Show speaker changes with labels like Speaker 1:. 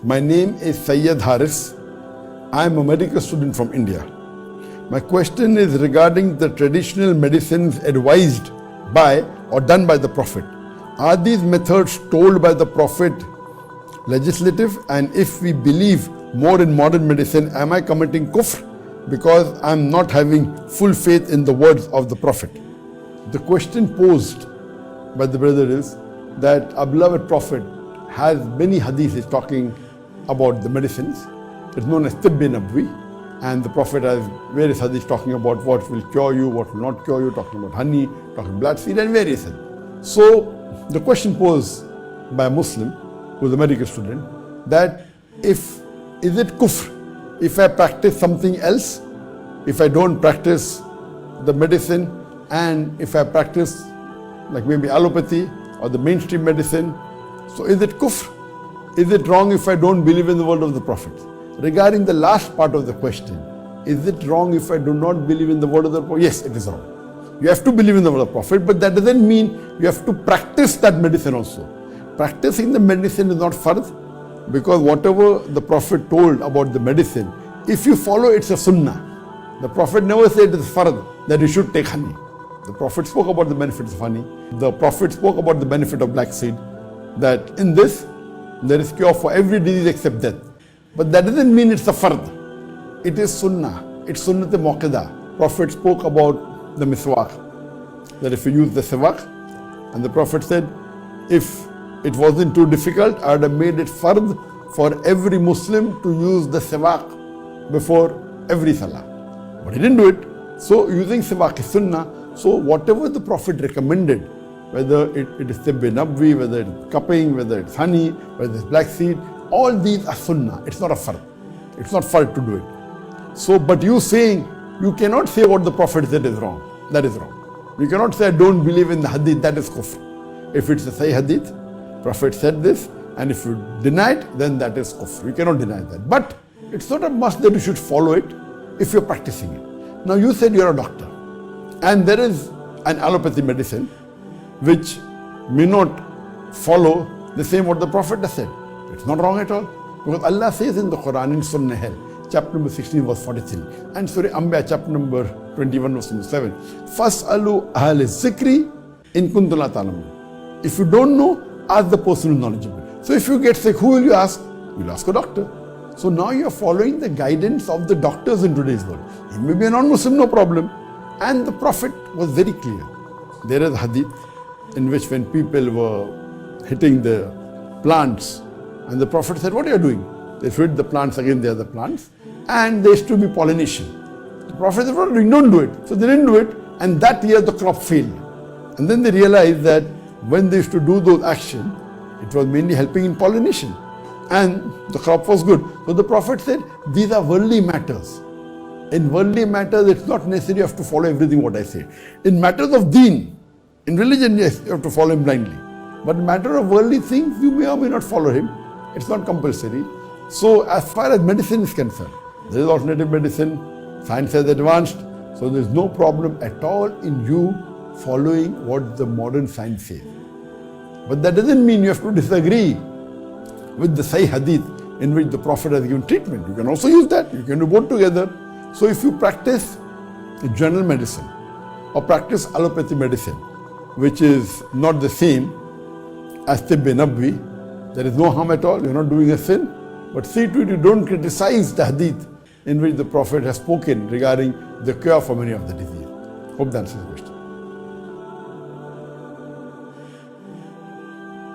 Speaker 1: My name is Sayyid Haris. I am a medical student from India. My question is regarding the traditional medicines advised by or done by the Prophet. Are these methods told by the Prophet legislative? And if we believe more in modern medicine, am I committing kufr because I am not having full faith in the words of the Prophet? The question posed by the brother is that our beloved Prophet has many hadiths talking about the medicines. It's known as Tibb-e-Nabwi, and the Prophet has various hadiths talking about what will cure you, what will not cure you, talking about honey, talking blood seed, and various things. So the question posed by a Muslim who is a medical student that is it kufr if I practice something else, if I don't practice the medicine, and if I practice like maybe allopathy or the mainstream medicine, so is it kufr? Is it wrong if I don't believe in the word of the Prophet? Regarding the last part of the question, is it wrong if I do not believe in the word of the Prophet? Yes, it is wrong. You have to believe in the word of the Prophet, but that doesn't mean you have to practice that medicine also. Practicing the medicine is not fard, because whatever the Prophet told about the medicine, if you follow, it's a sunnah. The Prophet never said it's fard that you should take honey. The Prophet spoke about the benefits of honey. The Prophet spoke about the benefit of black seed, that in this there is cure for every disease except death. But that doesn't mean it's a fard. It is sunnah. It's sunnat-e-muqadah. Prophet spoke about the miswak, that if you use the siwak, and the Prophet said, if it wasn't too difficult, I would have made it fard for every Muslim to use the siwak before every salah. But he didn't do it. So using siwak is sunnah. So whatever the Prophet recommended, whether it is Tibb-e-Nabwi, whether it's cupping, whether it's honey, whether it's black seed, all these are sunnah. It's not a fard. It's not fard to do it. So, but you saying, you cannot say what the Prophet said is wrong. That is wrong. You cannot say I don't believe in the hadith, that is kufr. If it's a Sahih hadith, Prophet said this, and if you deny it, then that is kufr. You cannot deny that. But it's not a must that you should follow it if you're practicing it. Now you said you're a doctor, and there is an allopathy medicine which may not follow the same what the Prophet has said. It's not wrong at all. Because Allah says in the Quran, in Surah Nahl, chapter number 16, verse 43, and Surah Anbiya, chapter number 21, verse number 7, Fas'alu ahl zikri in kuntum la ta'lamun. If you don't know, ask the person who is knowledgeable. So if you get sick, who will you ask? You'll ask a doctor. So now you're following the guidance of the doctors in today's world. He may be a non-Muslim, no problem. And the Prophet was very clear. There is a hadith in which when people were hitting the plants, and the Prophet said, what are you doing? They hit the plants again, the other plants, and there used to be pollination. The Prophet said, what are you doing? Don't do it. So they didn't do it, and that year the crop failed. And then they realized that when they used to do those actions, it was mainly helping in pollination, and the crop was good. So the Prophet said, these are worldly matters. In worldly matters, it's not necessary you have to follow everything what I say. In matters of deen, in religion, yes, you have to follow him blindly. But in matter of worldly things, you may or may not follow him. It's not compulsory. So as far as medicine is concerned, there is alternative medicine, science has advanced, so there is no problem at all in you following what the modern science says. But that doesn't mean you have to disagree with the Sahih hadith in which the Prophet has given treatment. You can also use that. You can do both together. So if you practice general medicine or practice allopathy medicine, which is not the same as Tibb-e-Nabwi, there is no harm at all. You're not doing a sin. But see to it you don't criticize the hadith in which the Prophet has spoken regarding the cure for many of the disease. Hope that answers the question.